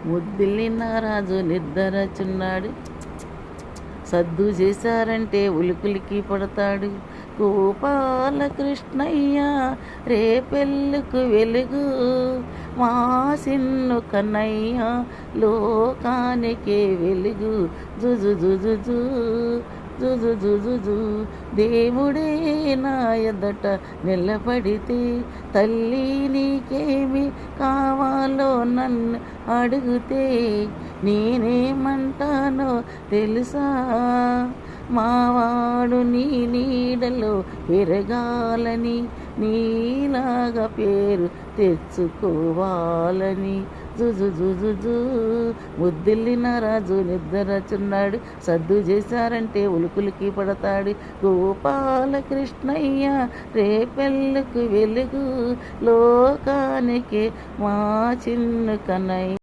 ముద్దిల్లిన రాజు నిద్రచున్నాడు, సద్దు చేశారంటే ఉలికులికి పడతాడు. గోపాల కృష్ణయ్య రేపెల్లుకు వెలుగు, మా సిన్ను కన్నయ్య లోకానికే వెలుగు. జుజు జుజు జు జుజు జుజు జు. దేవుడే నా ఎదట నిలబడితే, తల్లి నీకేమి కావాలో నన్ను అడిగితే నేనేమంటానో తెలుసా? మావాడు నీ నీడలో పెరగాలని, నీలాగా పేరు తెచ్చుకోవాలని. జుజు జుజు జు. ముద్దిల్లిన రాజు నిద్రచున్నాడు, సద్దు చేశారంటే ఉలుకులికి పడతాడు. గోపాల కృష్ణయ్య రేపెల్లుకు వెలుగు, లోకానికి మా చిన్ను కన్నయ్య.